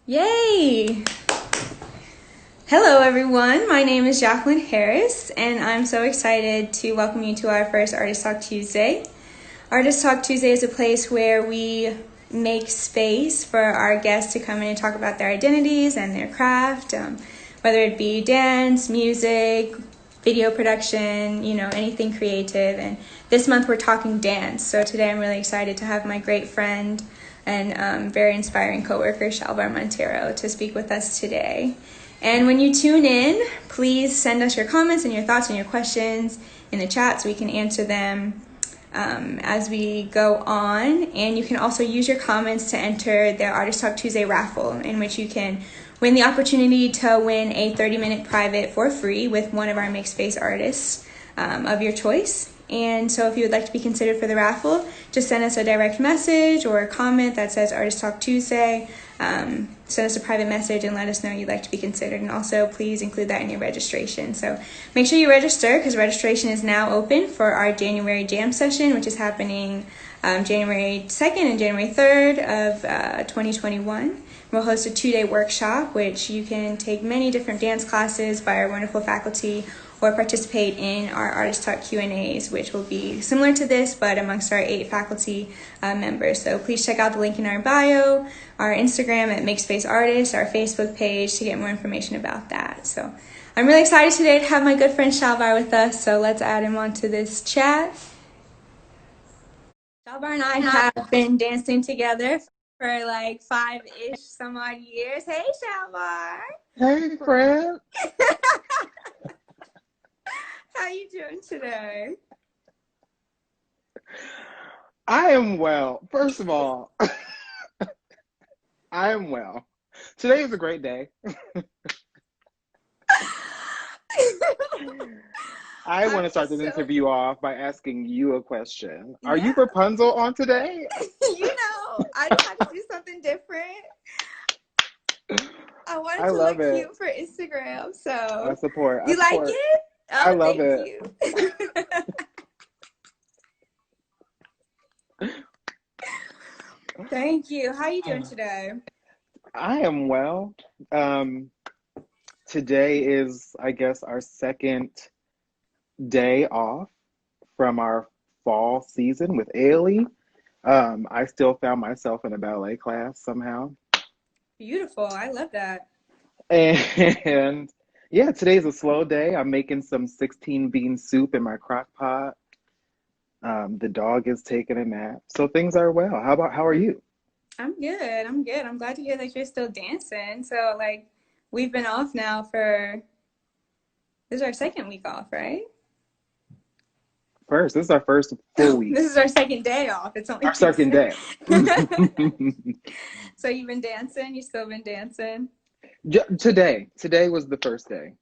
Yay! Hello everyone, my name is Jacquelin Harris and I'm so excited to welcome you to our first Artist Talk Tuesday. Artist Talk Tuesday is a place where we make space for our guests to come in and talk about their identities and their craft, whether it be dance, music, video production, anything creative. And this month we're talking dance. So today I'm really excited to have my great friend and very inspiring coworker, Chalvar Monteiro, to speak with us today. And when you tune in, please send us your comments and your thoughts and your questions in the chat so we can answer them as we go on. And you can also use your comments to enter the Artist Talk Tuesday raffle, in which you can win the opportunity to win a 30-minute private for free with one of our mixed face artists of your choice. And so if you would like to be considered for the raffle, just send us a direct message or a comment that says Artist Talk Tuesday. Send us a private message and let us know you'd like to be considered. And also please include that in your registration. So make sure you register, because registration is now open for our January Jam session, which is happening January 2nd and January 3rd of 2021. We'll host a 2-day workshop, which you can take many different dance classes by our wonderful faculty or participate in our Artist Talk Q&As, which will be similar to this, but amongst our 8 faculty members. So please check out the link in our bio, our Instagram at Make Space Artists, our Facebook page to get more information about that. So I'm really excited today to have my good friend Chalvar with us, so let's add him onto this chat. Chalvar and I have been dancing together for like 5-ish some odd years. Hey, Chalvar. Hey, friend. How you doing today? I am well. First of all, I am well. Today is a great day. I want to start this interview off by asking you a question. Are you Rapunzel on today? I just had to do something different. I wanted to look cute for Instagram, so I support. You like it? Oh, I love thank it. You. Thank you. How are you doing today? I am well. Today is, I guess, our second day off from our fall season with Ailey. I still found myself in a ballet class somehow. Beautiful. I love that. And yeah, today's a slow day. I'm making some 16-bean soup in my crock pot. The dog is taking a nap. So things are well. How are you? I'm good. I'm glad to hear that you're still dancing. So we've been off now this is our second week off, right? This is our first full week. This is our second day off. It's only our second day. So you've been dancing? You still been dancing? Today was the first day.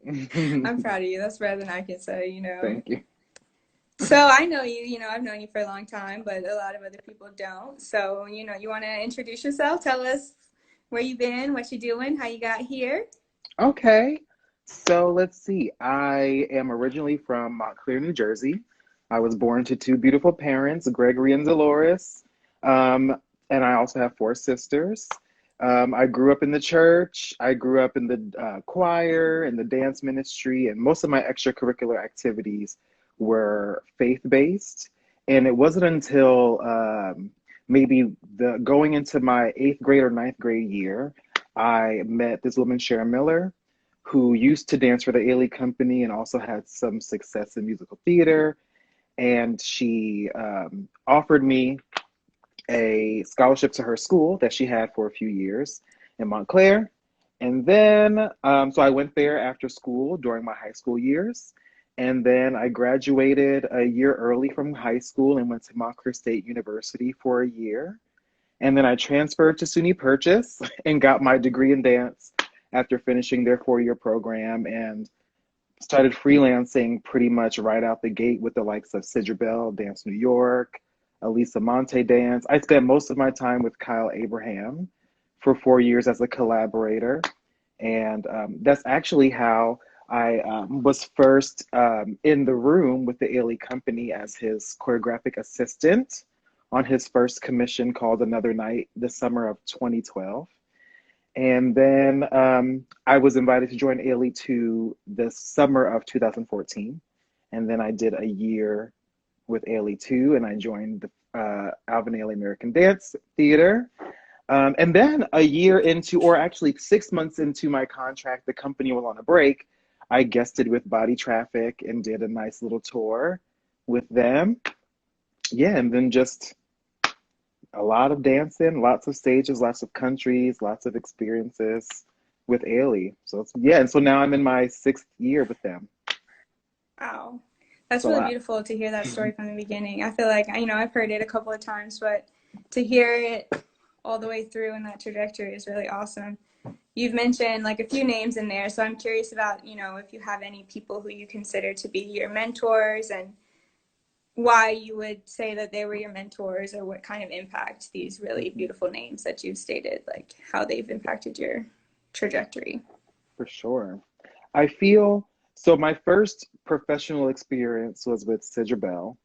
I'm proud of you. That's better than I can say, Thank you. So I know you, I've known you for a long time, but a lot of other people don't. So, you want to introduce yourself? Tell us where you've been, what you're doing, how you got here. Okay. So let's see. I am originally from Montclair, New Jersey. I was born to 2 beautiful parents, Gregory and Dolores. And I also have 4 sisters. I grew up in the church. I grew up in the choir and the dance ministry, and most of my extracurricular activities were faith-based. And it wasn't until maybe going into my 8th grade or 9th grade year, I met this woman, Sharon Miller, who used to dance for the Ailey Company and also had some success in musical theater. And she offered me a scholarship to her school that she had for a few years in Montclair. And then, so I went there after school during my high school years. And then I graduated a year early from high school and went to Montclair State University for a year. And then I transferred to SUNY Purchase and got my degree in dance after finishing their 4-year program, and started freelancing pretty much right out the gate with the likes of Sidra Bell, Dance New York, Elisa Monte Dance. I spent most of my time with Kyle Abraham for 4 years as a collaborator. And that's actually how I was first in the room with the Ailey Company as his choreographic assistant on his first commission called Another Night, the summer of 2012. And then I was invited to join Ailey 2 the summer of 2014. And then I did a year with Ailey 2, and I joined the Alvin Ailey American Dance Theater. And then a year into, or actually 6 months into my contract, the company was on a break. I guested with Body Traffic and did a nice little tour with them. Yeah, and then just a lot of dancing, lots of stages, lots of countries, lots of experiences with Ailey. So it's, yeah, and so now I'm in my 6th year with them. Wow. It's That's a really lot. beautiful to hear that story from the beginning. I feel like, I've heard it a couple of times, but to hear it all the way through and that trajectory is really awesome. You've mentioned like a few names in there, so I'm curious about, if you have any people who you consider to be your mentors and why you would say that they were your mentors or what kind of impact these really beautiful names that you've stated, like how they've impacted your trajectory. For sure. I feel so. My first professional experience was with Sidra Bell,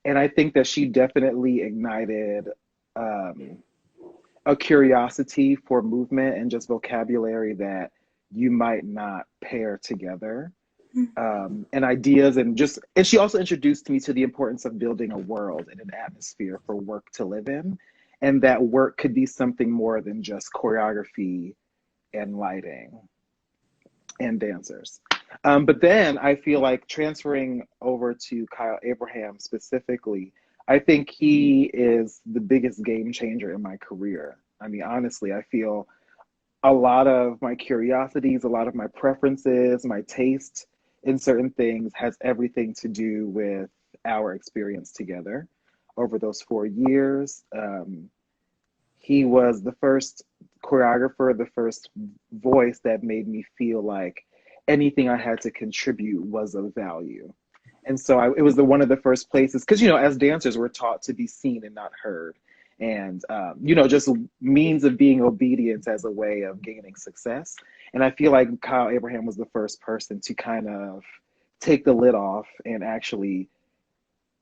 and I think that she definitely ignited um, a curiosity for movement and just vocabulary that you might not pair together. And ideas and she also introduced me to the importance of building a world and an atmosphere for work to live in, and that work could be something more than just choreography and lighting and dancers. But then I feel like transferring over to Kyle Abraham specifically, I think he is the biggest game changer in my career. I mean, honestly, I feel a lot of my curiosities, a lot of my preferences, my taste in certain things has everything to do with our experience together over those 4 years. He was the first choreographer, the first voice that made me feel like anything I had to contribute was of value. And so it was one of the first places, because, as dancers, we're taught to be seen and not heard. And, just means of being obedient as a way of gaining success. And I feel like Kyle Abraham was the first person to kind of take the lid off and actually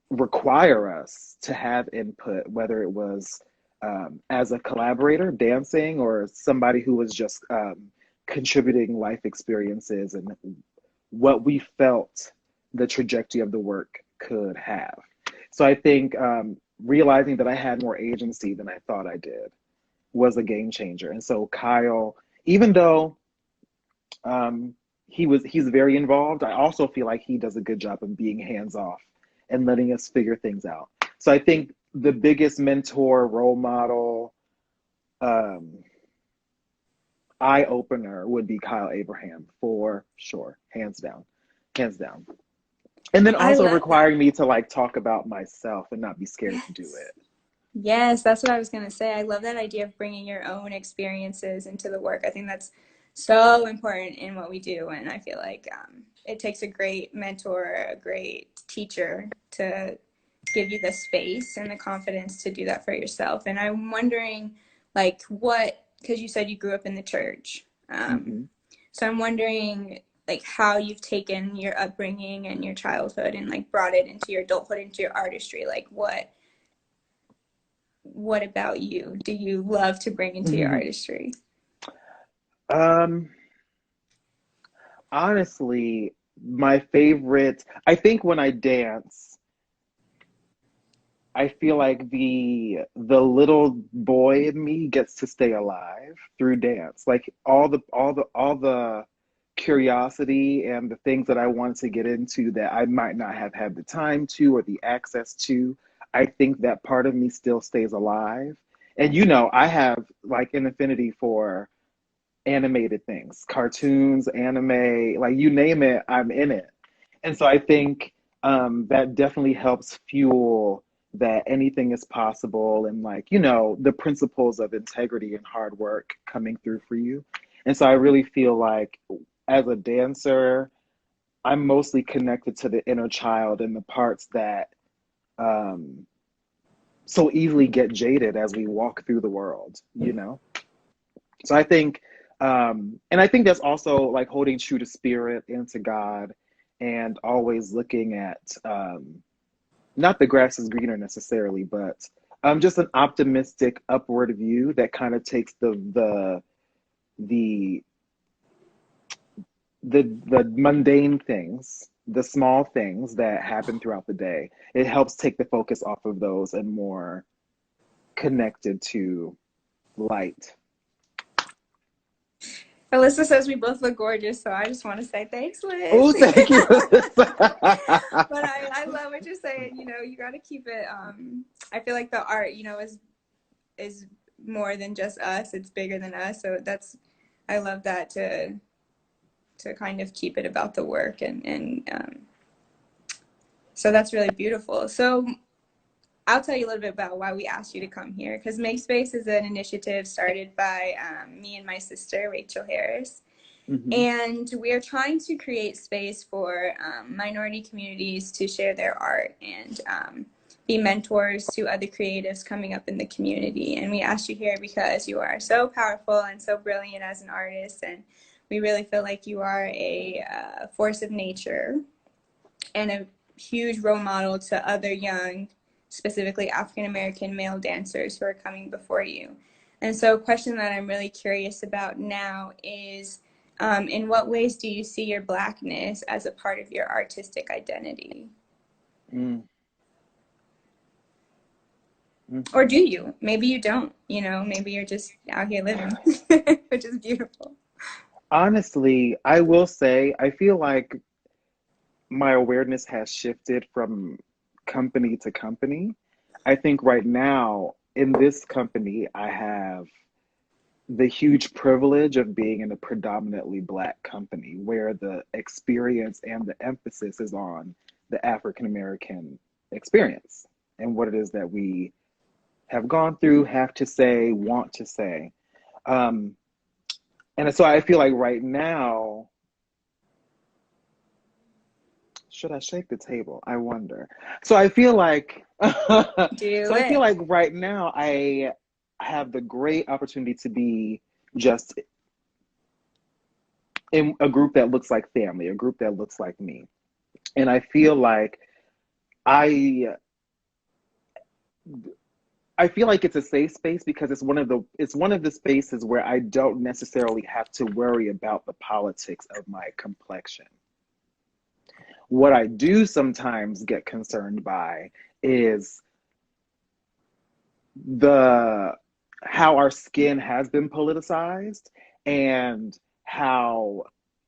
require us to have input, whether it was as a collaborator dancing or somebody who was just contributing life experiences and what we felt the trajectory of the work could have. So I think realizing that I had more agency than I thought I did was a game changer. And so Kyle, even though he's very involved, I also feel like he does a good job of being hands off and letting us figure things out. So I think the biggest mentor, role model, um, eye opener would be Kyle Abraham for sure, hands down, hands down. And then I also love that. requiring me to like talk about myself and not be scared to do Yes. it. Yes, that's what I was going to say. I love that idea of bringing your own experiences into the work. I think that's so important in what we do. And I feel like it takes a great mentor, a great teacher to give you the space and the confidence to do that for yourself. And I'm wondering, like, because you said you grew up in the church. Mm-hmm. So I'm wondering, like, how you've taken your upbringing and your childhood and, like, brought it into your adulthood, into your artistry. Like, what about you do you love to bring into your Mm-hmm. artistry? Um, honestly, my favorite, I think when I dance, I feel like the little boy in me gets to stay alive through dance. Like all the curiosity and the things that I wanted to get into that I might not have had the time to or the access to, I think that part of me still stays alive. And I have like an affinity for animated things, cartoons, anime, like you name it, I'm in it. And so I think that definitely helps fuel that anything is possible and like, the principles of integrity and hard work coming through for you. And so I really feel like as a dancer, I'm mostly connected to the inner child and the parts that um, so easily get jaded as we walk through the world. So I think, and I think that's also like holding true to spirit and to God and always looking at not the grass is greener necessarily, but just an optimistic upward view that kind of takes the the the mundane things, the small things that happen throughout the day. It helps take the focus off of those and more connected to light. Alyssa says we both look gorgeous, so I just want to say thanks, Liz. Oh, thank you. But I love what you're saying. You know, you got to keep it. I feel like the art, you know, is more than just us. It's bigger than us. So I love that to kind of keep it about the work and so that's really beautiful. So I'll tell you a little bit about why we asked you to come here, because Make Space is an initiative started by me and my sister, Rachel Harris. Hmm. And we are trying to create space for minority communities to share their art and be mentors to other creatives coming up in the community. And we asked you here because you are so powerful and so brilliant as an artist. And we really feel like you are a force of nature and a huge role model to other young, specifically African American male dancers who are coming before you. And so, a question that I'm really curious about now is in what ways do you see your Blackness as a part of your artistic identity? Mm-hmm. Or do you? Maybe you don't. You know, maybe you're just out here living, which is beautiful. Honestly, I will say, I feel like my awareness has shifted from company to company. I think right now in this company, I have the huge privilege of being in a predominantly Black company where the experience and the emphasis is on the African American experience and what it is that we have gone through, have to say, want to say. Um, and so I feel like right now, should I shake the table? I wonder. So I feel like, Do so I feel it. like right now I have the great opportunity to be just in a group that looks like family, a group that looks like me. And I feel like I I feel like it's a safe space because it's one of the spaces where I don't necessarily have to worry about the politics of my complexion. What I do sometimes get concerned by is the how our skin has been politicized and how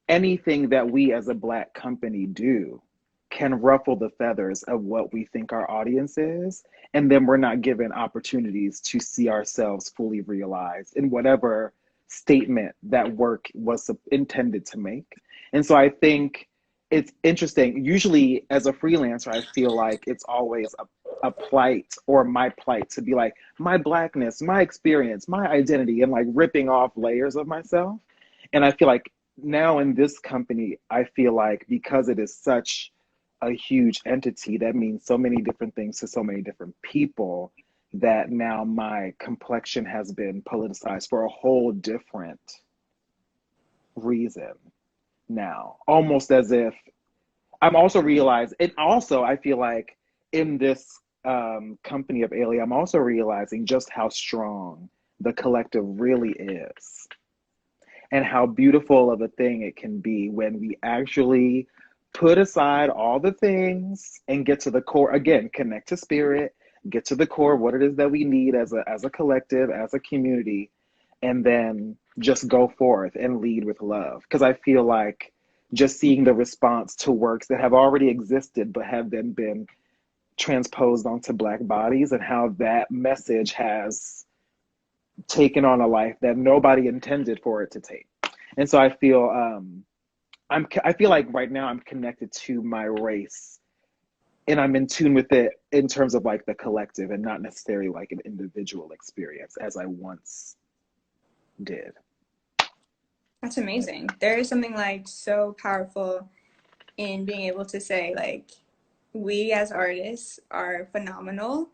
anything that we as a Black company do can ruffle the feathers of what we think our audience is, and then we're not given opportunities to see ourselves fully realized in whatever statement that work was intended to make. And so I think it's interesting. Usually as a freelancer, I feel like it's always a plight or my plight to be like my Blackness, my experience, my identity, and like ripping off layers of myself. And I feel like now in this company, I feel like because it is such a huge entity that means so many different things to so many different people, that now my complexion has been politicized for a whole different reason now. Almost as if I'm also realized, and also I feel like in this company of Ailey, I'm also realizing just how strong the collective really is and how beautiful of a thing it can be when we actually put aside all the things and get to the core again, connect to spirit, get to the core, what it is that we need as a collective, as a community, and then just go forth and lead with love. Because I feel like just seeing the response to works that have already existed but have then been transposed onto Black bodies and how that message has taken on a life that nobody intended for it to take. And so I feel I feel like right now I'm connected to my race and I'm in tune with it in terms of like the collective and not necessarily like an individual experience as I once did. That's amazing. There is something like so powerful in being able to say like we as artists are phenomenal,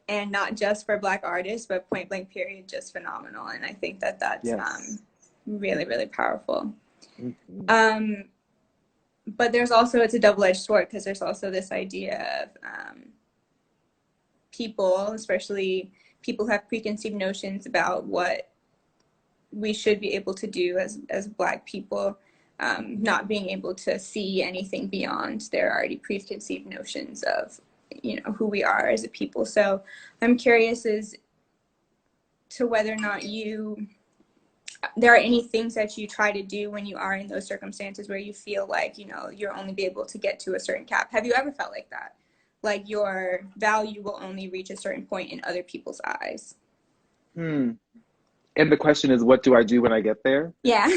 and not just for Black artists but point blank period just phenomenal. And I think that that's Yes. really really powerful. Mm-hmm. um but there's also, it's a double-edged sword because there's also this idea of people, especially people who have preconceived notions about what we should be able to do as Black people, not being able to see anything beyond their already preconceived notions of, who we are as a people. So I'm curious as to whether or not there are any things that you try to do when you are in those circumstances where you feel like, you'll only be able to get to a certain cap. Have you ever felt like that? Like your value will only reach a certain point in other people's eyes? Hmm. And the question is, what do I do when I get there? Yeah.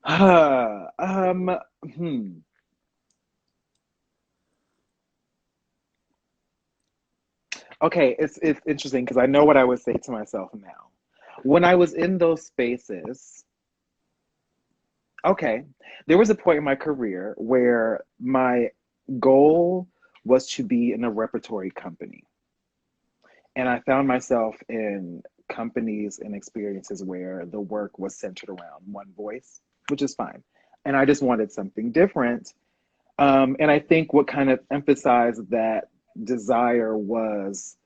um, hmm. Okay, it's interesting because I know what I would say to myself now. When I was in those spaces, okay, there was a point in my career where my goal was to be in a repertory company. And I found myself in companies and experiences where the work was centered around one voice, which is fine. And I just wanted something different. And I think what kind of emphasized that desire was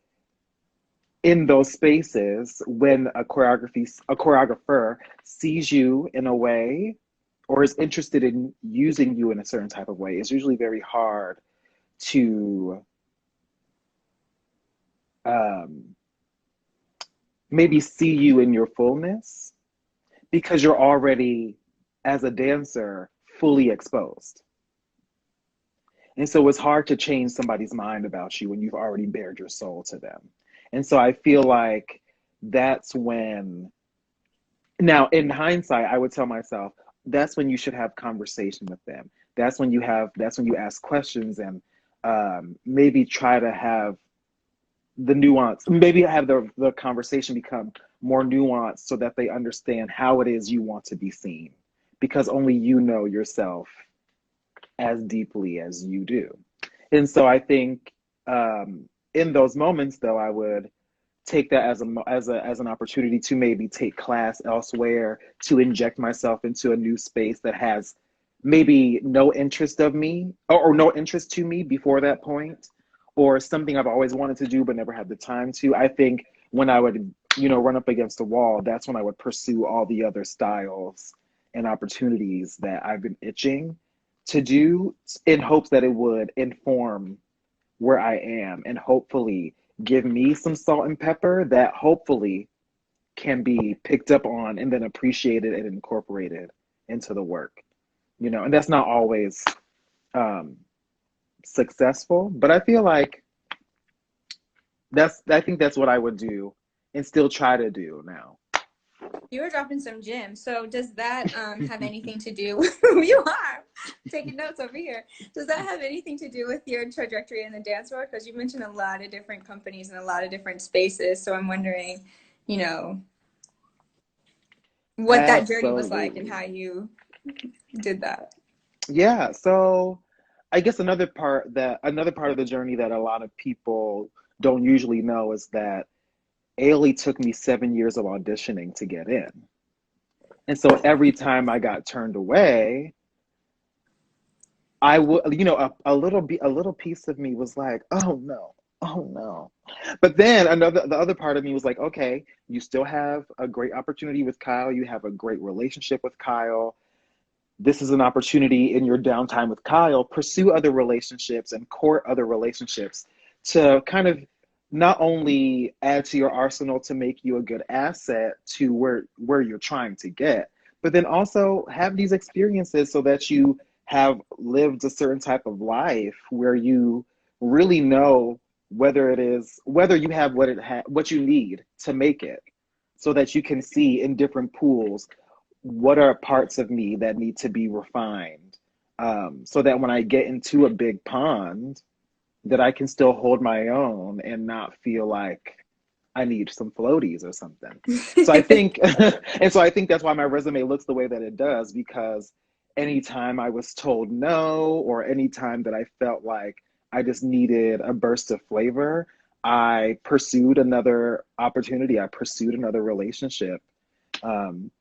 in those spaces when a choreographer sees you in a way or is interested in using you in a certain type of way, it's usually very hard to um, maybe see you in your fullness because you're already, as a dancer, fully exposed. And so it's hard to change somebody's mind about you when you've already bared your soul to them. And so I feel like that's when, now in hindsight, I would tell myself, that's when you should have conversation with them. That's when you ask questions and maybe try to have the nuance, maybe have the conversation become more nuanced so that they understand how it is you want to be seen. Because only you know yourself as deeply as you do. And so I think in those moments, though, I would take that as an opportunity to maybe take class elsewhere, to inject myself into a new space that has maybe no interest of me or no interest to me before that point, or something I've always wanted to do but never had the time to. I think when I would, run up against a wall, that's when I would pursue all the other styles and opportunities that I've been itching to do in hopes that it would inform where I am and hopefully give me some salt and pepper that hopefully can be picked up on and then appreciated and incorporated into the work. And that's not always um, successful, but I feel like I think that's what I would do and still try to do now. You were dropping some gems. So does that have anything to do with who you are? Taking notes over here. Does that have anything to do with your trajectory in the dance world? Because you mentioned a lot of different companies and a lot of different spaces. So I'm wondering, you know, what that journey was like and Absolutely. how you did that. Yeah, so I guess another part of the journey that a lot of people don't usually know is that Ailey took me 7 years of auditioning to get in. And so every time I got turned away, I would, a little piece of me was like, oh no, oh no. But then the other part of me was like, okay, you still have a great opportunity with Kyle. You have a great relationship with Kyle. This is an opportunity in your downtime with Kyle. Pursue other relationships and court other relationships to kind of not only add to your arsenal to make you a good asset to where you're trying to get, but then also have these experiences so that you have lived a certain type of life where you really know whether you have what you need to make it, so that you can see in different pools what are parts of me that need to be refined, so that when I get into a big pond, that I can still hold my own and not feel like I need some floaties or something. So I think, and so I think that's why my resume looks the way that it does, because anytime I was told no, or anytime that I felt like I just needed a burst of flavor, I pursued another opportunity. I pursued another relationship, um,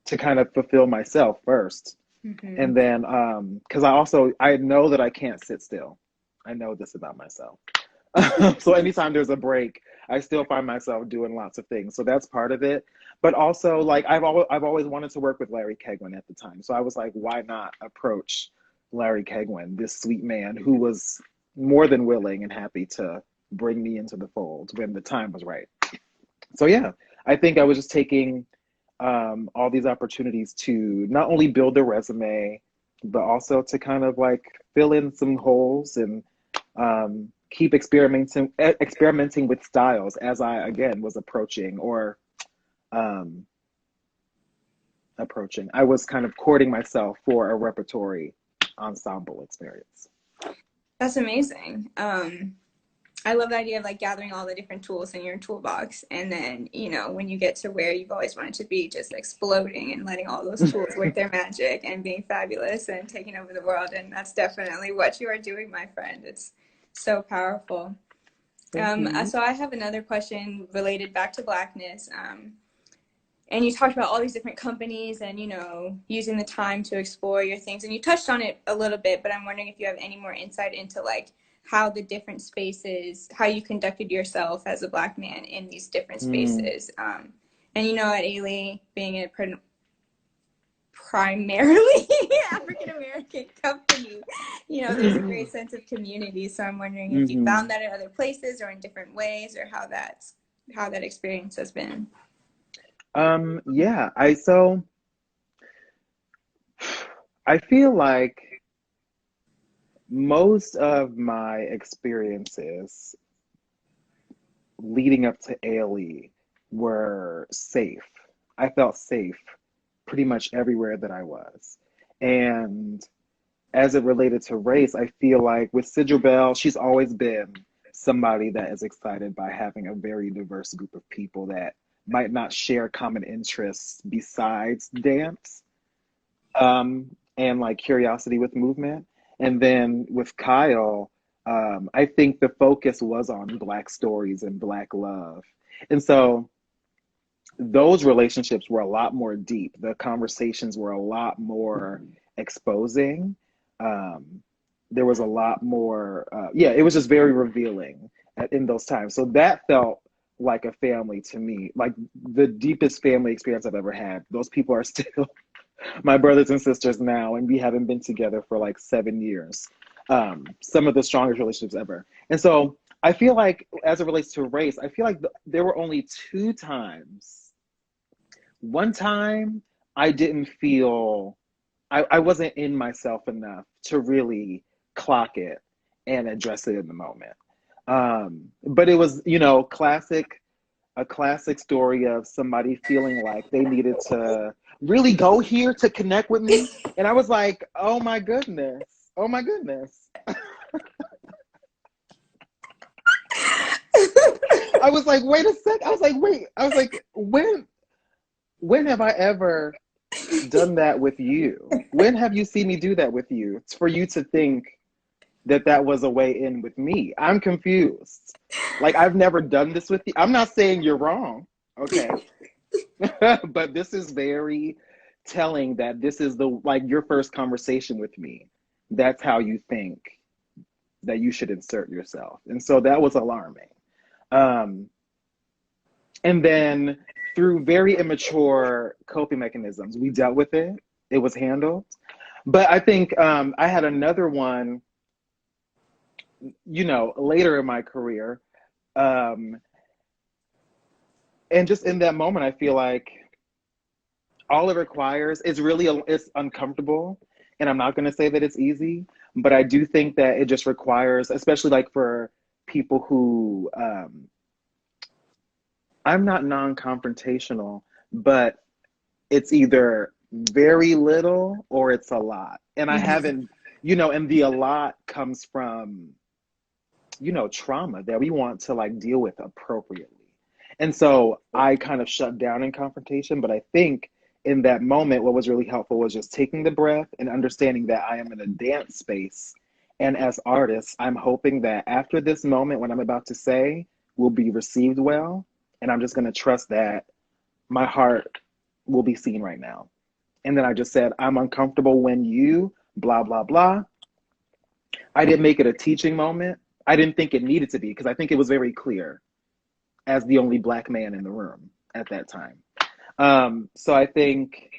to kind of fulfill myself first. Mm-hmm. And then, because I know that I can't sit still. I know this about myself. So anytime there's a break, I still find myself doing lots of things. So that's part of it. But also, like, I've always wanted to work with Larry Keigwin at the time. So I was like, why not approach Larry Keigwin, this sweet man who was more than willing and happy to bring me into the fold when the time was right. So yeah, I think I was just taking all these opportunities to not only build a resume, but also to kind of like fill in some holes and keep experimenting with styles as I again was um, approaching. I was kind of courting myself for a repertory ensemble experience. That's amazing. I love the idea of like gathering all the different tools in your toolbox, and then when you get to where you've always wanted to be, just exploding and letting all those tools work their magic and being fabulous and taking over the world. And that's definitely what you are doing, my friend. It's so powerful. Thank you. So I have another question related back to Blackness. And you talked about all these different companies and using the time to explore your things, and you touched on it a little bit, but I'm wondering if you have any more insight into like how the different spaces, how you conducted yourself as a Black man in these different Mm. spaces. And at Ailey, being a primarily African American company, there's a great sense of community. So I'm wondering if you Hmm. found that in other places or in different ways, or how that experience has been. Yeah, I feel like most of my experiences leading up to ALE were safe. I felt safe pretty much everywhere that I was. And as it related to race, I feel like with Sidra Bell, she's always been somebody that is excited by having a very diverse group of people that might not share common interests besides dance, and like curiosity with movement. And then with Kyle, I think the focus was on Black stories and Black love. And so those relationships were a lot more deep. The conversations were a lot more exposing. Um, there was a lot more, yeah, it was just very revealing in those times. So that felt like a family to me, like the deepest family experience I've ever had. Those people are still my brothers and sisters now, and we haven't been together for like 7 years. Some of the strongest relationships ever. And so I feel like, as it relates to race, I feel like there were only two times. One time, I didn't feel, I wasn't in myself enough to really clock it and address it in the moment. But it was, a classic story of somebody feeling like they needed to really go here to connect with me. And I was like, oh my goodness. Oh my goodness. I was like, wait a sec. I was like, wait. I was like, when have I ever done that with you? When have you seen me do that with you? It's for you to think that that was a way in with me. I'm confused. Like, I've never done this with you. I'm not saying you're wrong, okay? But this is very telling that this is the like your first conversation with me. That's how you think that you should insert yourself. And so that was alarming. Um, and then through very immature coping mechanisms, we dealt with it. It was handled. But I think I had another one, later in my career. Um, and just in that moment, I feel like all it requires is really, it's uncomfortable. And I'm not going to say that it's easy, but I do think that it just requires, especially like for people who, I'm not non-confrontational, but it's either very little or it's a lot. And I Mm-hmm. haven't, and the a lot comes from, trauma that we want to like deal with appropriately. And so I kind of shut down in confrontation, but I think in that moment, what was really helpful was just taking the breath and understanding that I am in a dance space. And as artists, I'm hoping that after this moment, what I'm about to say will be received well. And I'm just going to trust that my heart will be seen right now. And then I just said, I'm uncomfortable when you blah, blah, blah. I didn't make it a teaching moment. I didn't think it needed to be because I think it was very clear. as the only Black man in the room at that time. So I think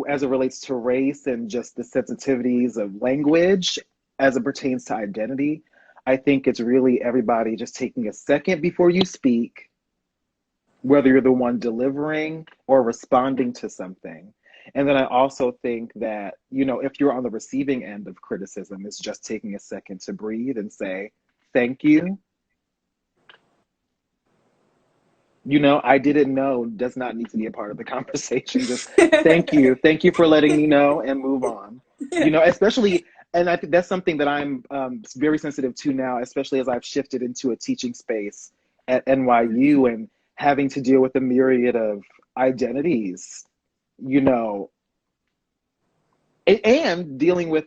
as it relates to race and just the sensitivities of language as it pertains to identity, I think it's really everybody just taking a second before you speak, whether you're the one delivering or responding to something. And then I also think that, if you're on the receiving end of criticism, it's just taking a second to breathe and say, thank you. I didn't know does not need to be a part of the conversation. Just thank you. Thank you for letting me know and move on. Especially, and I think that's something that I'm very sensitive to now, especially as I've shifted into a teaching space at NYU and having to deal with a myriad of identities, you know, and dealing with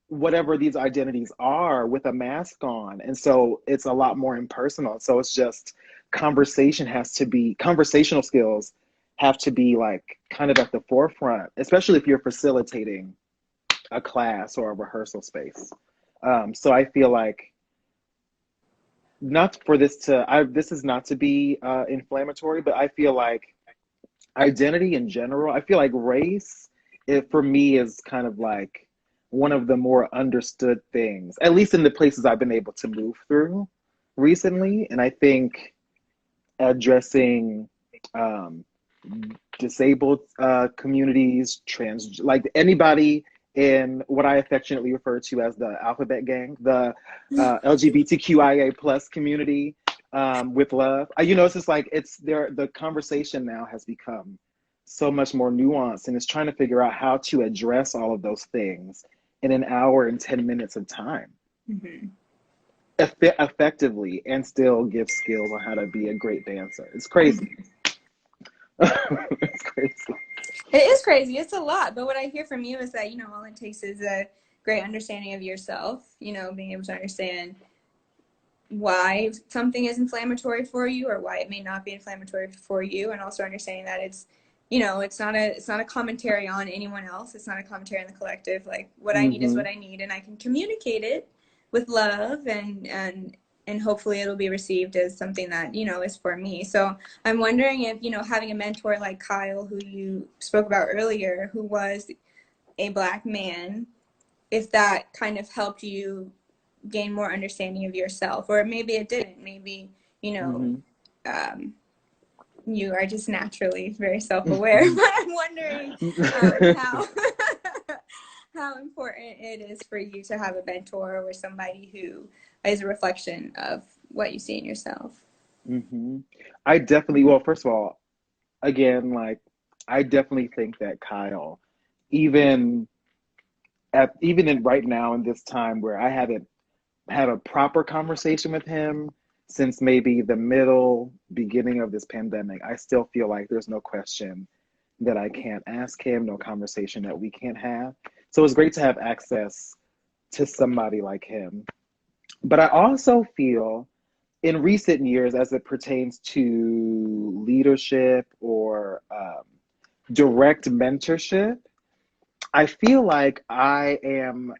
whatever these identities are with a mask on. And so it's a lot more impersonal. So it's just conversational skills have to be like kind of at the forefront, especially if you're facilitating a class or a rehearsal space. So I feel like not for this to, this is not to be inflammatory, but I feel like identity in general, I feel like race, it for me is kind of like one of the more understood things, at least in the places I've been able to move through recently. And I think addressing disabled communities, like anybody in what I affectionately refer to as the alphabet gang, the LGBTQIA plus community, with love. It's just like the conversation now has become so much more nuanced, and it's trying to figure out how to address all of those things in an hour and 10 minutes of time. Mm-hmm. Effectively, and still give skills on how to be a great dancer. It's crazy. It's crazy. It is crazy. It's a lot. But what I hear from you is that, all it takes is a great understanding of yourself, being able to understand why something is inflammatory for you or why it may not be inflammatory for you, and also understanding that it's not a commentary on anyone else. It's not a commentary on the collective. Like, what I need is what I need, and I can communicate it with love, and hopefully it'll be received as something that is for me. So I'm wondering if having a mentor like Kyle, who you spoke about earlier, who was a Black man, if that kind of helped you gain more understanding of yourself, or maybe it didn't. Maybe um, you are just naturally very self-aware. But I'm wondering how how important it is for you to have a mentor or somebody who is a reflection of what you see in yourself. I definitely, well, first of all, again, like I definitely think that Kyle, even even in right now in this time where I haven't had a proper conversation with him since maybe the beginning of this pandemic, I still feel like there's no question that I can't ask him, no conversation that we can't have. So it's great to have access to somebody like him. But I also feel in recent years, as it pertains to leadership or direct mentorship, I feel like I am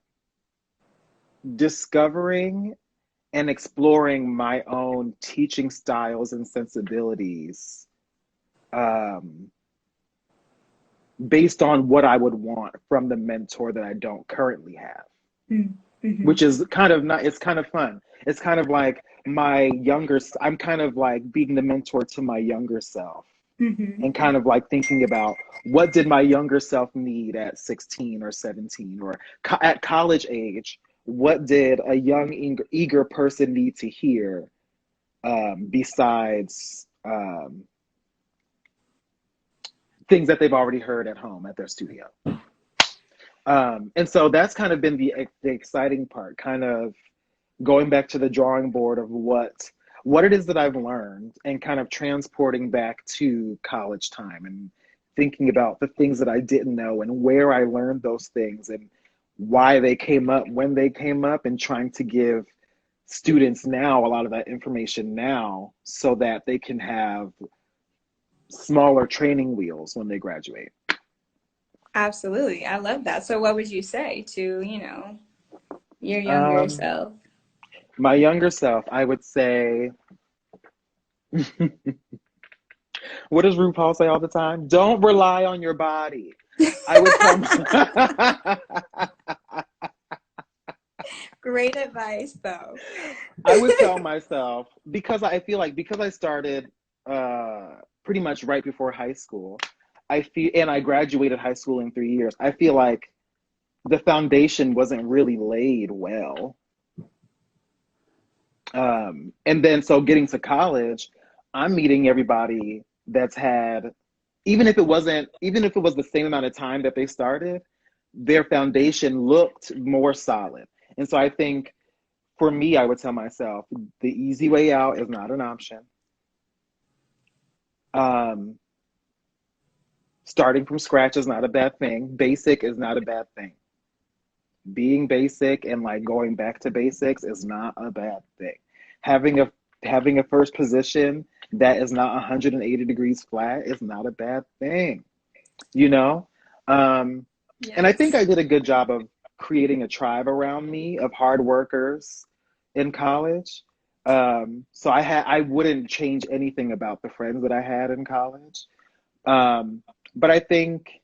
discovering and exploring my own teaching styles and sensibilities based on what I would want from the mentor that I don't currently have. Mm-hmm. Which is kind of not, it's kind of fun. It's kind of like I'm kind of like being the mentor to my younger self. And kind of like thinking about what did my younger self need at 16 or 17 or at college age? What did a young, eager person need to hear besides things that they've already heard at home at their studio? And so that's kind of been the exciting part, kind of going back to the drawing board of what it is that I've learned and kind of transporting back to college time and thinking about the things that I didn't know and where I learned those things and why they came up, when they came up, and trying to give students now a lot of that information now so that they can have smaller training wheels when they graduate. Absolutely. I love that. So what would you say to, your younger self? My younger self, I would say, what does RuPaul say all the time? Don't rely on your body. I would tell Great advice, though. I would tell myself because I feel like because I started pretty much right before high school, I feel and I graduated high school in 3 years. I feel like the foundation wasn't really laid well. And then so getting to college, I'm meeting everybody that's had, even if it was the same amount of time that they started, their foundation looked more solid. And so I think for me, I would tell myself the easy way out is not an option. Um, Starting from scratch is not a bad thing. Basic is not a bad thing. Being basic and like going back to basics is not a bad thing. Having a having a first position that is not 180 degrees flat is not a bad thing, you know? Um, and I think Yes. I did a good job of creating a tribe around me of hard workers in college. So I wouldn't change anything about the friends that I had in college. Um, but I think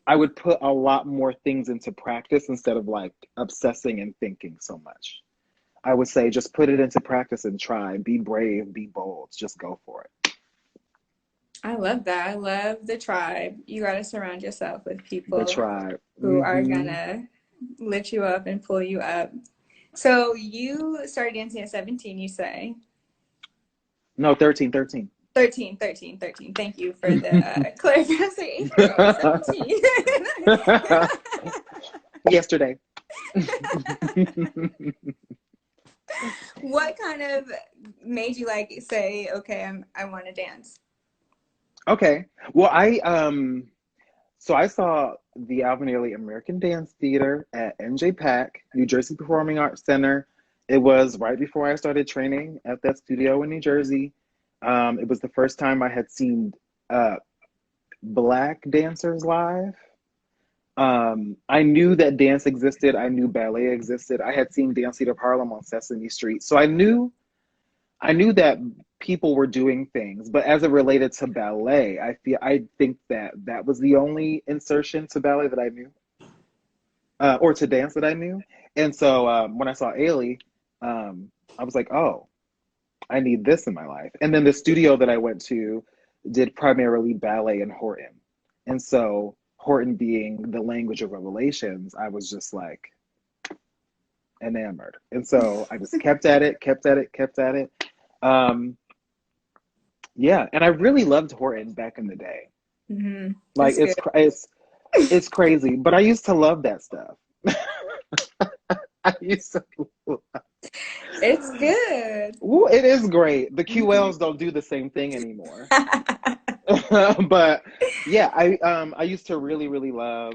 I would put a lot more things into practice instead of like obsessing and thinking so much. I would say just put it into practice and try. Be brave, be bold, just go for it. I love that. I love the tribe. You got to surround yourself with The people tribe. who are Hmm. gonna lift you up and pull you up. So you started dancing at 17, you say? No, 13, 13. 13, 13, 13. Thank you for the clarification. I was like, 8 girl, 17. Yesterday. What kind of made you like say, okay, I want to dance? Okay. Well, I saw the Alvin Ailey American Dance Theater at NJPAC, New Jersey Performing Arts Center. It was right before I started training at that studio in New Jersey. It was the first time I had seen uh, Black dancers live. I knew that dance existed. I knew ballet existed. I had seen Dance Theater of Harlem on Sesame Street, so I knew that people were doing things, but as it related to ballet, I think that that was the only insertion to ballet that I knew, or to dance that I knew. And so when I saw Ailey, I was like, oh, I need this in my life. And then the studio that I went to did primarily ballet and Horton, and so Horton being the language of revelations, I was just like enamored. And so I just kept at it, kept at it, kept at it. Um, Yeah, and I really loved Horton back in the day. Mm-hmm. Like That's good. it's crazy, but I used to love that stuff. I used to. It's good. Ooh, it is great. The Mhm. QLs don't do the same thing anymore. But yeah, I used to really love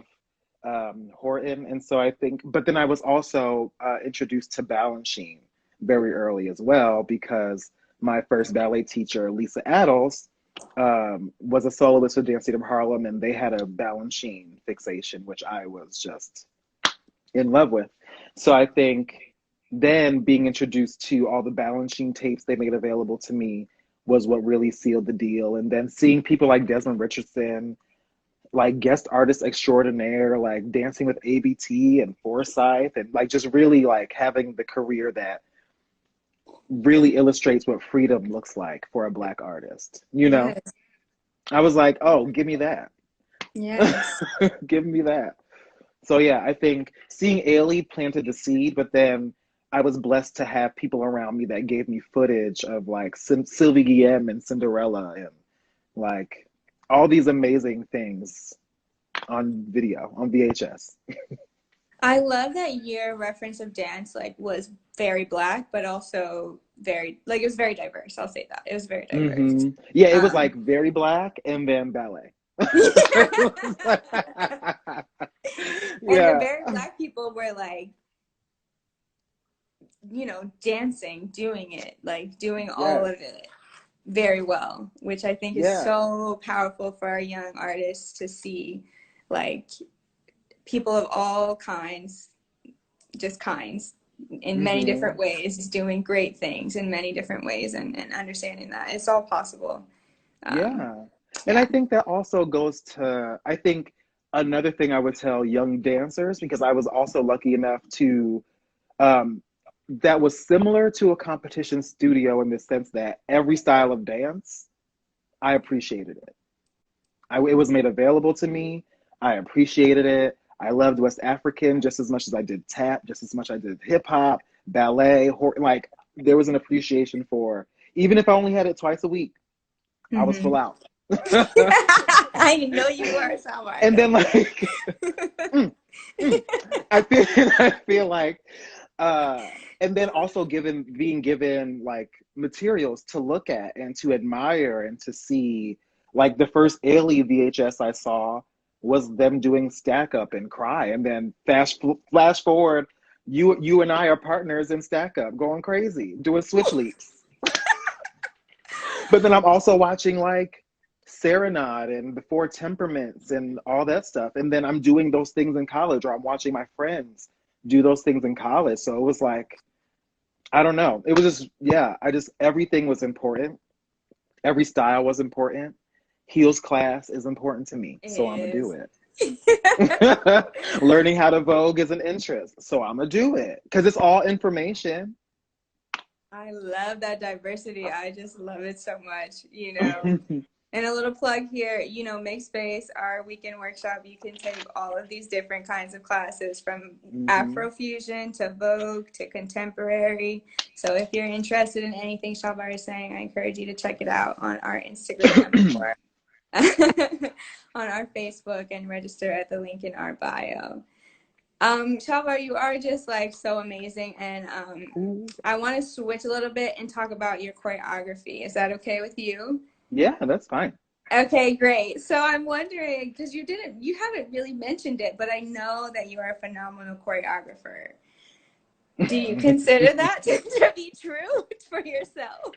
Horton, and so I think. But then I was also introduced to Balanchine very early as well because my first ballet teacher, Lisa Addles, was a soloist with Dance Theater of Harlem, and they had a Balanchine fixation, which I was just in love with. So I think then being introduced to all the Balanchine tapes they made available to me was what really sealed the deal. And then seeing people like Desmond Richardson, like guest artists extraordinaire, like dancing with ABT and Forsyth, and like just really like having the career that really illustrates what freedom looks like for a Black artist. You know, Yes. I was like, oh, give me that. Yes. Give me that. So yeah, I think seeing Ailey planted the seed, but then I was blessed to have people around me that gave me footage of like Sylvie Guillem and Cinderella and like all these amazing things on video, on VHS. I love that your reference of dance like was very black, but also very like it was very diverse. I'll say that. It was very diverse. Yeah, it was Um like very Black and then ballet. and the Yeah. very black people were like, dancing, doing it, like doing all Yes. of it very well, which I think is Yeah. so powerful for our young artists to see like people of all kinds, just kinds, in many different Mm-hmm. ways is doing great things in many different ways, and understanding that it's all possible. Um, Yeah. And I yeah. think that also goes to, I think another thing I would tell young dancers, because I was also lucky enough to, um, that was similar to a competition studio in the sense that every style of dance, I appreciated it. It was made available to me. I appreciated it. I loved West African just as much as I did tap, just as much as I did hip hop, ballet, like there was an appreciation for, even if I only had it twice a week, I was full Hmm. out. I know you were, Chalvar. I And know then you like mm, mm, I feel like uh and then also being given like materials to look at and to admire and to see, like the first Ailey VHS I saw was them doing Stack Up and Cry, and then flash forward, you and I are partners in Stack Up going crazy doing switch leaps. But then I'm also watching like Serenade and the Four Temperaments and all that stuff. And then I'm doing those things in college, or I'm watching my friends do those things in college. So it was like, I don't know. It was just, yeah, everything was important. Every style was important. Heels class is important to me. it So I'm going to do is. it. Learning how to Vogue is an interest. So I'm going to do it because it's all information. I love that diversity. I just love it so much, you know. And a little plug here, you know, Make Space, our weekend workshop, you can take all of these different kinds of classes from Mm-hmm. Afrofusion to Vogue to contemporary. So if you're interested in anything Shalvar is saying, I encourage you to check it out on our Instagram or on our Facebook and register at the link in our bio. Chalvar, you are just like so amazing, and I want to switch a little bit and talk about your choreography. Is that okay with you? Yeah, that's fine. Okay, great. So I'm wondering, because you haven't really mentioned it, but I know that you are a phenomenal choreographer. Do you consider that to be true for yourself?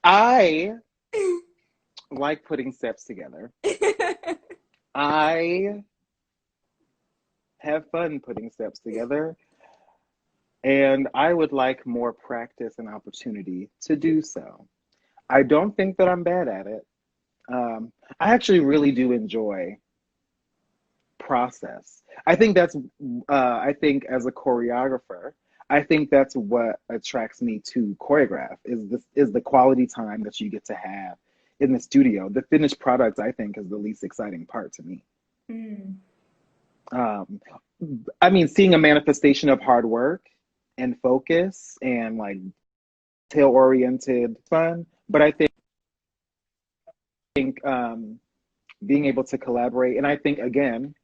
I like putting steps together. I have fun putting steps together, and I would like more practice and opportunity to do so. I don't think that I'm bad at it. I actually really do enjoy process. I think as a choreographer, I think that's what attracts me to choreograph is the quality time that you get to have in the studio. The finished product, I think, is the least exciting part to me. Mm. Um, I mean, seeing a manifestation of hard work and focus and like tail oriented fun, but I think being able to collaborate, and I think again,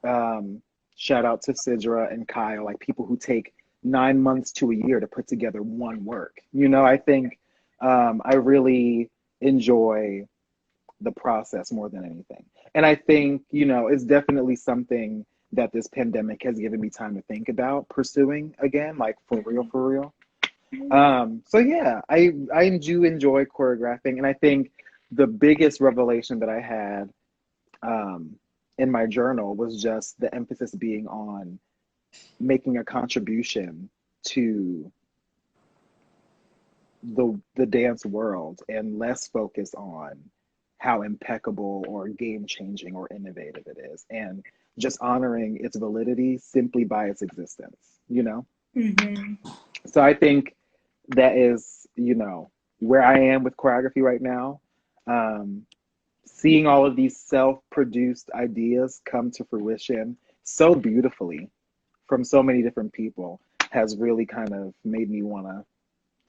um, shout out to Sidra and Kyle, like people who take 9 months to a year to put together one work. You know, I think I really enjoy the process more than anything. And I think, you know, it's definitely something that this pandemic has given me time to think about pursuing again, like for real, for real. So yeah, I do enjoy choreographing, and I think the biggest revelation that I had um, in my journal was just the emphasis being on making a contribution to the dance world and less focus on how impeccable or game changing or innovative it is, and just honoring its validity simply by its existence, you know? Mm-hmm. So I think that is, you know, where I am with choreography right now. Um, Seeing all of these self-produced ideas come to fruition so beautifully from so many different people has really kind of made me want to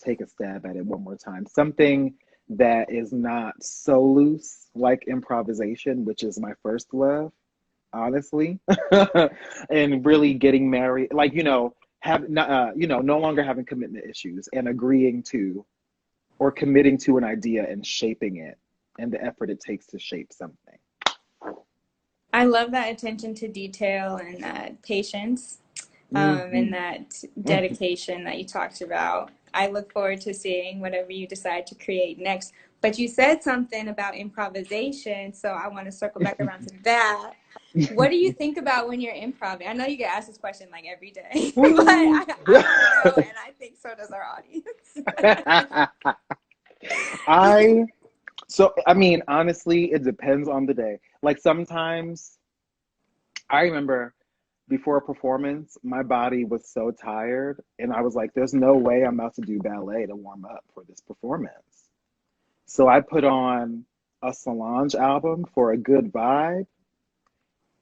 take a stab at it one more time. Something that is not so loose like improvisation, which is my first love, honestly, and really getting married, like no longer having commitment issues and agreeing to or committing to an idea and shaping it and the effort it takes to shape something. I love that attention to detail and that patience, and Mm-hmm. that dedication that you talked about. I look forward to seeing whatever you decide to create next. But you said something about improvisation, so I want to circle back around to that. What do you think about when you're improv? I know you get asked this question like every day, but Ooh. I want to know, and I think so does our audience. I I mean, honestly, it depends on the day. Like sometimes I remember before a performance, my body was so tired, and I was like, there's no way I'm about to do ballet to warm up for this performance. So I put on a Solange album for a good vibe,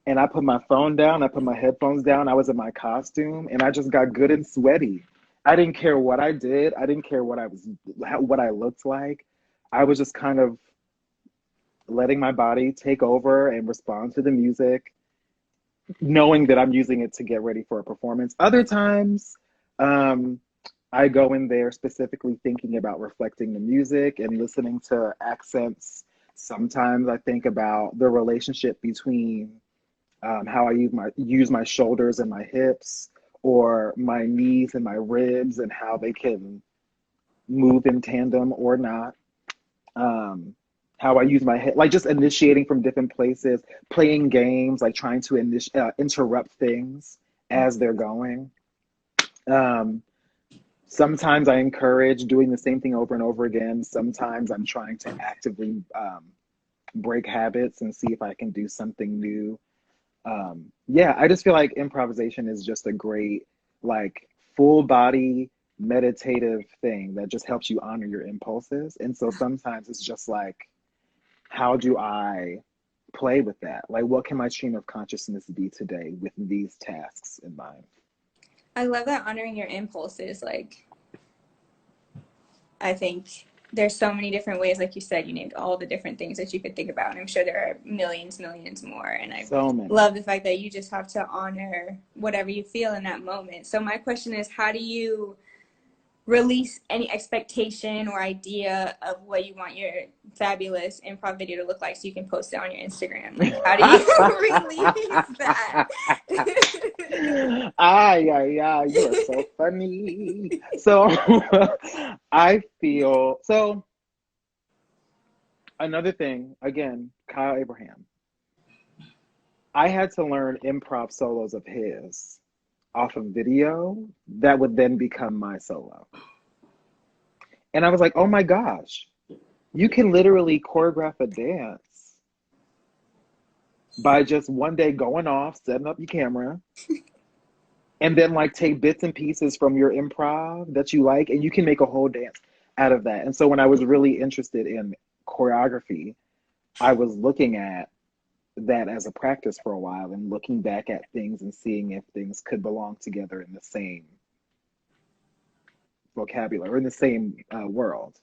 and I put my phone down, I put my headphones down, I was in my costume, and I just got good and sweaty. I didn't care what I did, I didn't care what I looked like. I was just kind of letting my body take over and respond to the music, knowing that I'm using it to get ready for a performance. Other times, um, I go in there specifically thinking about reflecting the music and listening to accents. Sometimes I think about the relationship between how I use my shoulders and my hips, or my knees and my ribs, and how they can move in tandem or not. Um, how I use my head, like just initiating from different places, playing games, like trying to interrupt things as they're going. Um, Sometimes I encourage doing the same thing over and over again. Sometimes I'm trying to actively break habits and see if I can do something new. Yeah, I just feel like improvisation is just a great, like, full body meditative thing that just helps you honor your impulses. And so sometimes it's just like, how do I play with that? Like, what can my stream of consciousness be today with these tasks in mind? I love that honoring your impulses. Like, I think there's so many different ways, like you said, you named all the different things that you could think about. And I'm sure there are millions, millions more. And I So many. love the fact that you just have to honor whatever you feel in that moment. So my question is, how do you release any expectation or idea of what you want your fabulous improv video to look like so you can post it on your Instagram? Like, how do you release that? Yeah, you are so funny. So I feel so another thing, again, Kyle Abraham. I had to learn improv solos of his off of video that would then become my solo. And I was like, oh my gosh, you can literally choreograph a dance by just one day going off, setting up your camera, and then like take bits and pieces from your improv that you like, and you can make a whole dance out of that. And so when I was really interested in choreography, I was looking at that as a practice for a while and looking back at things and seeing if things could belong together in the same vocabulary or in the same world.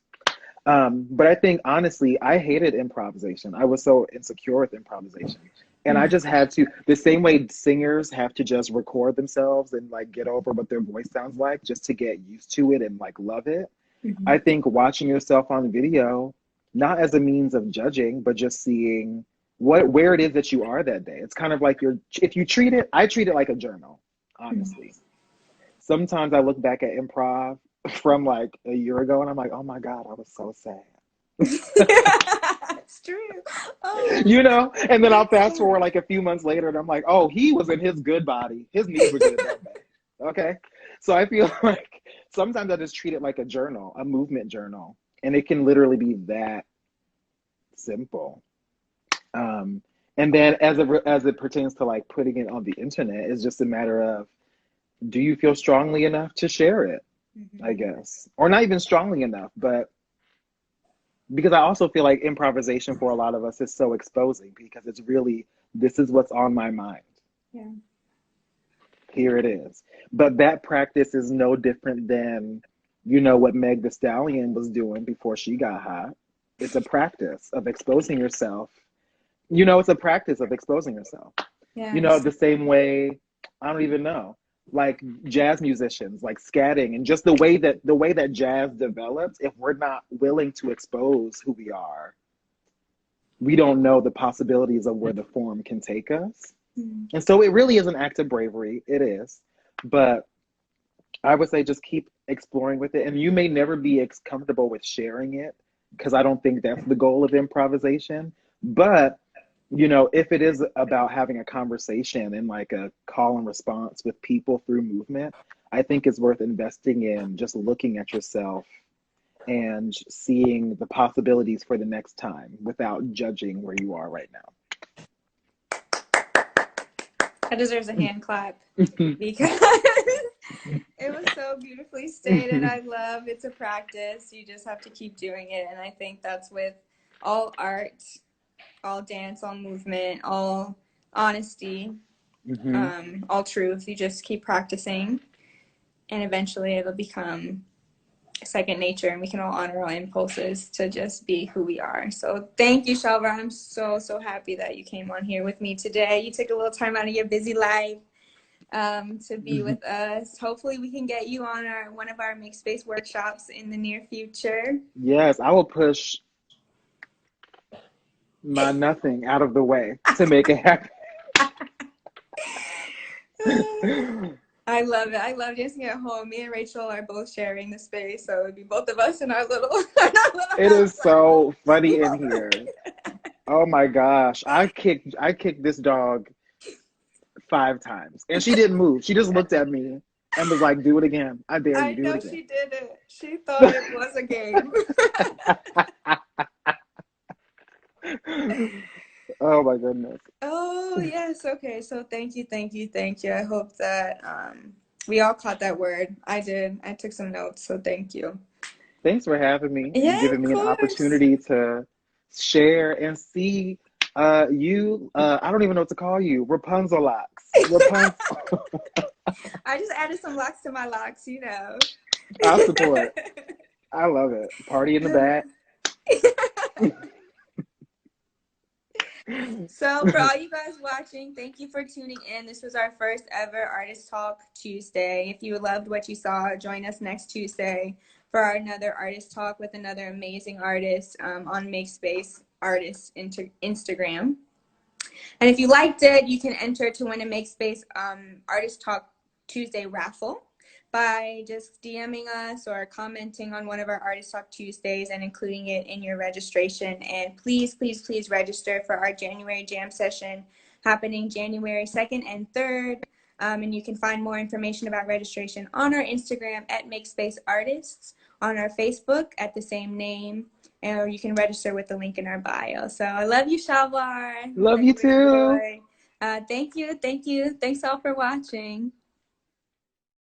But I think honestly, I hated improvisation. I was so insecure with improvisation. And I just had to, the same way singers have to just record themselves and like get over what their voice sounds like just to get used to it and like love it. Mm-hmm. I think watching yourself on video, not as a means of judging, but just seeing where it is that you are that day. It's kind of like if you treat it, I treat it like a journal, honestly. Sometimes I look back at improv from like a year ago and I'm like, oh my God, I was so sad. It's true. Oh, You know? And then I'll fast forward like a few months later and I'm like, oh, he was in his good body. His knees were good that day. Okay. So I feel like sometimes I just treat it like a journal, a movement journal. And it can literally be that simple. Um, and then as it pertains to like putting it on the internet, it's just a matter of, do you feel strongly enough to share it? I guess. Or not even strongly enough, but because I also feel like improvisation for a lot of us is so exposing because it's really, this is what's on my mind. yeah. Here it is. But that practice is no different than, you know, what Meg the Stallion was doing before she got hot. It's a practice of exposing yourself. You know, it's a practice of exposing yourself. You know, Yes. the same way, I don't even know, like jazz musicians, like scatting, and just the way that jazz develops, if we're not willing to expose who we are, we don't know the possibilities of where the form can take us. Mm. And so it really is an act of bravery. It is. But I would say just keep exploring with it. And you may never be comfortable with sharing it because I don't think that's the goal of improvisation. But if it is about having a conversation and like a call and response with people through movement, I think it's worth investing in just looking at yourself and seeing the possibilities for the next time without judging where you are right That deserves a hand clap now. because it was so beautifully stated. I love it's a practice. You just have to keep doing it. And I think that's with all art, all dance, all movement, all honesty, Hmm. all truth. You just keep practicing, and eventually it'll become second nature, and we can all honor our impulses to just be who we are. So thank you, Chalvar. I'm so happy that you came on here with me today. You took a little time out of your busy life to be with us. Hopefully we can get you on one of our make space workshops in the near future. Yes, I will push my nothing out of the way to make it happen. I love it. I love dancing at home. Me and Rachel are both sharing the space, so it'd be both of us in our little, our little It house. is Like, so we funny in both. here. Oh my gosh. I kicked this dog 5 times and she didn't move. She just looked at me and was like, "Do it again. I dare you. I Do it know again." she did it. She thought it was a game. Oh my goodness. Oh, yes. Okay. So thank you. I hope that we all caught that word. I did. I took some notes, so thank you. Thanks for having me and Yeah, giving of me an course. opportunity to share and see you. I don't even know what to call you. Rapunzel locks. Rapunzel. I just added some locks to my locks, you know. I support. I love it. Party in the back. So, for all you guys watching, thank you for tuning in. This was our first ever Artist Talk Tuesday. If you loved what you saw, join us next Tuesday for our another Artist Talk with another amazing artist on MakeSpace Artist Instagram. And if you liked it, you can enter to win a MakeSpace Artist Talk Tuesday raffle by just DMing us or commenting on one of our Artist Talk Tuesdays and including it in your registration. And please register for our January Jam session happening January 2nd and 3rd. And you can find more information about registration on our Instagram at MakeSpace Artists, on our Facebook at the same name, or you can register with the link in our bio. So I love you, Chalvar. Hope Love that you you too. enjoy. Thank you. Thanks all for watching.